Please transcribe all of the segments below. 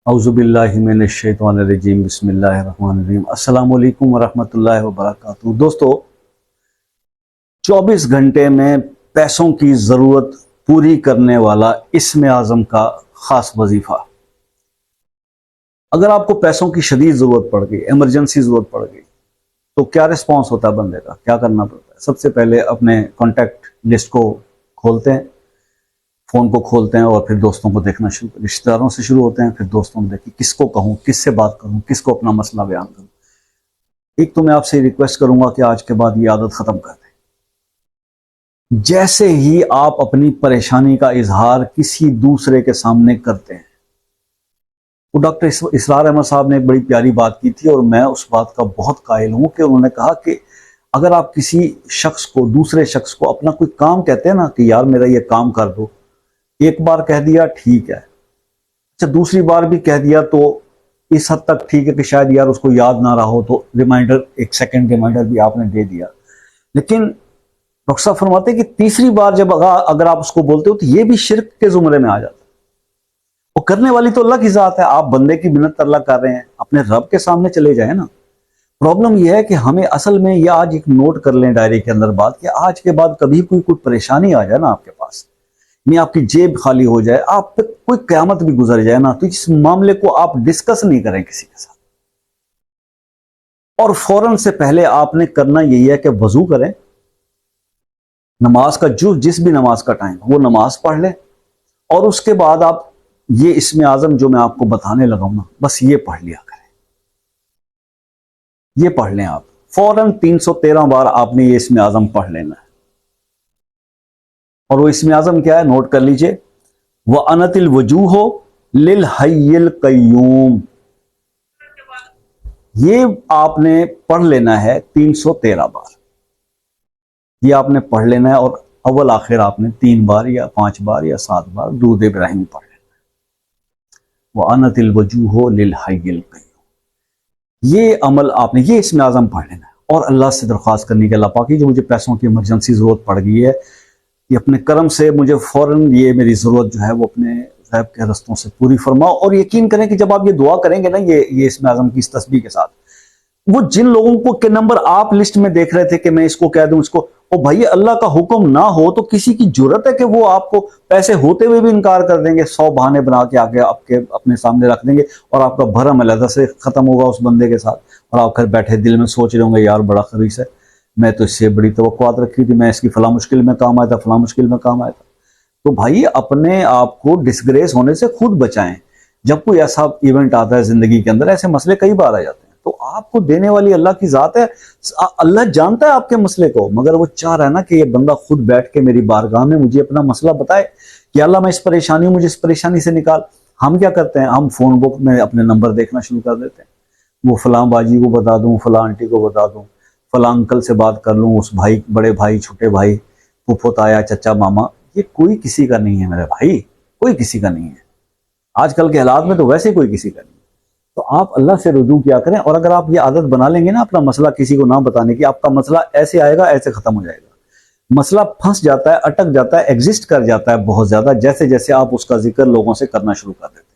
औज़ुबिल्लाहि मिनश्शैतानिर्रजीम बिस्मिल्लाहिर्रहमानिर्रहीम अस्सलामु अलैकुम वरहमतुल्लाहि वबरकातुहू। दोस्तों, 24 घंटे में पैसों की ज़रूरत पूरी करने वाला इस्म आज़म का ख़ास वजीफ़ा। अगर आपको पैसों की शदीद ज़रूरत पड़ गई, इमरजेंसी ज़रूरत पड़ गई, तो क्या रिस्पॉन्स होता है बंदे का, क्या करना पड़ता है? सबसे पहले अपने कॉन्टैक्ट लिस्ट को खोलते हैं, फ़ोन को खोलते हैं और फिर दोस्तों को देखना शुरू, रिश्तेदारों से शुरू होते हैं, फिर दोस्तों को देखिए किसको कहूँ, किससे बात करूँ, किसको अपना मसला बयान करूँ। एक तो मैं आपसे रिक्वेस्ट करूंगा कि आज के बाद ये आदत ख़त्म कर दें। जैसे ही आप अपनी परेशानी का इजहार किसी दूसरे के सामने करते हैं, वो डॉक्टर इसरार अहमद साहब ने एक बड़ी प्यारी बात की थी और मैं उस बात का बहुत कायल हूँ कि उन्होंने कहा कि अगर आप किसी शख्स को, दूसरे शख्स को अपना कोई काम कहते हैं ना कि यार मेरा ये काम कर दो, एक बार कह दिया ठीक है, अच्छा दूसरी बार भी कह दिया तो इस हद तक ठीक है कि शायद यार उसको याद ना रहा हो तो रिमाइंडर, एक सेकंड रिमाइंडर भी आपने दे दिया। लेकिन डॉक्टर साहब फरमाते हैं कि तीसरी बार जब अगर आप उसको बोलते हो तो ये भी शिर्क के जुमरे में आ जाता है। वो करने वाली तो अल्लाह की जात है, आप बंदे की मिन्नत अल्लाह कर रहे हैं, अपने रब के सामने चले जाए ना। प्रॉब्लम यह है कि हमें असल में ये आज एक नोट कर लें डायरी के अंदर बात कि आज के बाद कभी कोई परेशानी आ जाए ना आपके पास, नहीं आपकी जेब खाली हो जाए, आप पे कोई क़यामत भी गुजर जाए ना, तो इस मामले को आप डिस्कस नहीं करें किसी के साथ। और फौरन से पहले आपने करना यही है कि वजू करें, नमाज का जो जिस भी नमाज का टाइम वो नमाज पढ़ लें, और उसके बाद आप ये इस्म आज़म जो मैं आपको बताने लगा हूं ना, बस ये पढ़ लिया करें। ये पढ़ लें आप फौरन 313 बार आपने ये इस्म आज़म पढ़ लेना है। और वो इस्म आज़म क्या है, नोट कर लीजिए, वह अनतिल वजूहो लिल हय्यिल कय्यूम। ये आपने पढ़ लेना है 313 बार, ये आपने पढ़ लेना है। और अव्वल आखिर आपने 3 बार या 5 बार या 7 बार दूद इब्राहिम पढ़ लेना है। वह अनतिल वजूहो लिल हय्यिल कय्यूम, ये अमल आपने, ये इस्म आज़म पढ़ लेना है। और अल्लाह से दरख्वास्त करनी कि अल्लाह पाक जो मुझे पैसों की इमरजेंसी ज़रूरत पड़ गई है, ये अपने करम से मुझे फ़ौरन ये मेरी ज़रूरत जो है वो अपने गैब के रस्तों से पूरी फरमाओ। और यकीन करें कि जब आप ये दुआ करेंगे ना, ये इस्म आज़म की इस तस्बीह के साथ, वो जिन लोगों को के नंबर आप लिस्ट में देख रहे थे कि मैं इसको कह दूं इसको, ओ भाई अल्लाह का हुक्म ना हो तो किसी की जरूरत है कि वो आपको पैसे होते हुए भी इनकार कर देंगे, 100 बहाने बना के आगे आपके अपने सामने रख देंगे और आपका भरम अलग से खत्म होगा उस बंदे के साथ। और आप घर बैठे दिल में सोच रहे होंगे यार बड़ा खबीस है, मैं तो इससे बड़ी तवक्कुआत रखी थी, मैं इसकी फला मुश्किल में काम आया था, फला मुश्किल में काम आया था। तो भाई अपने आप को डिसग्रेस होने से खुद बचाएं। जब कोई ऐसा इवेंट आता है जिंदगी के अंदर, ऐसे मसले कई बार आ जाते हैं, तो आपको देने वाली अल्लाह की जात है। अल्लाह जानता है आपके मसले को, मगर वो चाह रहा है ना कि ये बंदा खुद बैठ के मेरी बारगाह में मुझे अपना मसला बताए कि अल्लाह मैं इस परेशानी हूं, मुझे इस परेशानी से निकाल। हम क्या करते हैं, हम फोन बुक में अपने नंबर देखना शुरू कर देते हैं, वो फलां बाजी को बता दूं, फलां आंटी को बता दूं, फलां अंकल से बात कर लूं, उस भाई, बड़े भाई, छोटे भाई, फूफो ताया, चचा मामा। ये कोई किसी का नहीं है मेरे भाई, कोई किसी का नहीं है। आजकल के हालात में तो वैसे कोई किसी का नहीं है। तो आप अल्लाह से रुजू किया करें। और अगर आप ये आदत बना लेंगे ना अपना मसला किसी को ना बताने की, आपका मसला ऐसे आएगा, ऐसे खत्म हो जाएगा। मसला फंस जाता है, अटक जाता है, एग्जिस्ट कर जाता है बहुत ज्यादा, जैसे जैसे आप उसका जिक्र लोगों से करना शुरू कर देते हैं।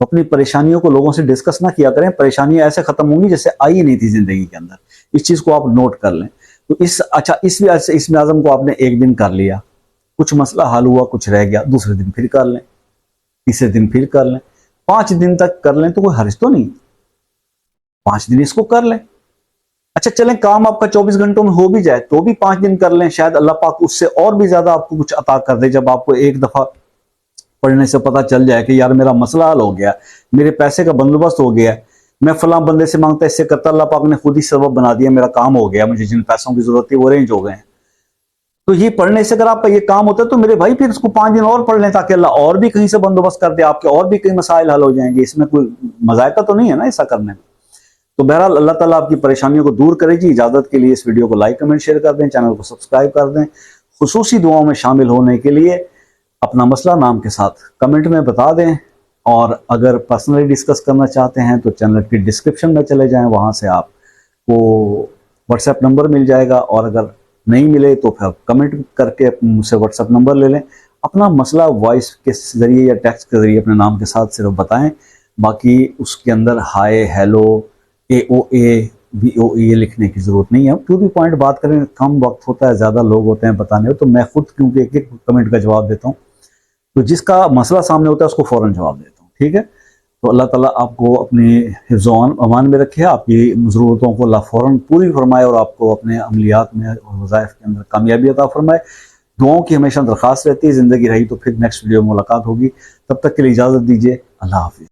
तो अपनी परेशानियों को लोगों से डिस्कस ना किया करें, परेशानियां ऐसे खत्म होंगी जैसे आई नहीं थी जिंदगी के अंदर। इस चीज को आप नोट कर लें। तो इसमें आजम को आपने एक दिन कर लिया, कुछ मसला हल हुआ, कुछ रह गया, दूसरे दिन फिर कर लें, तीसरे दिन फिर कर लें, 5 दिन तक कर लें तो कोई हर्ज तो नहीं। 5 दिन इसको कर लें। अच्छा चलें, काम आपका 24 घंटों में हो भी जाए तो भी 5 दिन कर लें, शायद अल्लाह पाक उससे और भी ज्यादा आपको कुछ अता कर दे। जब आपको एक दफा पढ़ने से पता चल जाए कि यार मेरा मसला हल हो गया, मेरे पैसे का बंदोबस्त हो गया, मैं फलां बंदे से मांगता इससे करता, अल्लाह पाक ने खुद ही सबब बना दिया, मेरा काम हो गया, मुझे जिन पैसों की जरूरत थी वो अरेंज हो गए हैं। तो ये पढ़ने से अगर आपका ये काम होता है तो मेरे भाई फिर इसको 5 दिन और पढ़ लें, ताकि अल्लाह और भी कहीं से बंदोबस्त कर दे, आपके और भी कई मसाइल हल हो जाएंगे। इसमें कोई मजायका तो नहीं है ना ऐसा करने में। तो बहरहाल अल्लाह ताला आपकी परेशानियों को दूर करे जी। इजाजत के लिए इस वीडियो को लाइक, कमेंट, शेयर कर दें, चैनल को सब्सक्राइब कर दें। खुसूसी दुआओं में शामिल होने के लिए अपना मसला नाम के साथ कमेंट में बता दें। और अगर पर्सनली डिस्कस करना चाहते हैं तो चैनल की डिस्क्रिप्शन में चले जाएं, वहां से आपको व्हाट्सएप नंबर मिल जाएगा। और अगर नहीं मिले तो फिर कमेंट करके मुझसे व्हाट्सएप नंबर ले लें। अपना मसला वॉइस के जरिए या टेक्स्ट के जरिए अपने नाम के साथ सिर्फ बताएं, बाकी उसके अंदर हाय, हेलो, AOA, BOE ये लिखने की ज़रूरत नहीं है। टू दी पॉइंट बात करें, कम वक्त होता है, ज़्यादा लोग होते हैं बताने, तो मैं खुद क्योंकि एक एक कमेंट का जवाब देता हूँ, तो जिसका मसला सामने होता है उसको फ़ौरन जवाब देता हूँ। ठीक है, तो अल्लाह ताला आपको अपने हिफ्ज़-ओ अमान में रखे, आपकी ज़रूरतों को अल्लाह फ़ौरन पूरी फरमाए और आपको अपने अमलियात में और वज़ाइफ के अंदर कामयाबी अता फरमाए। दुआओं की हमेशा दरख्वास्त रहती है। ज़िंदगी रही तो फिर नेक्स्ट वीडियो में मुलाकात होगी, तब तक के लिए इजाज़त दीजिए। अल्लाह हाफ़िज़।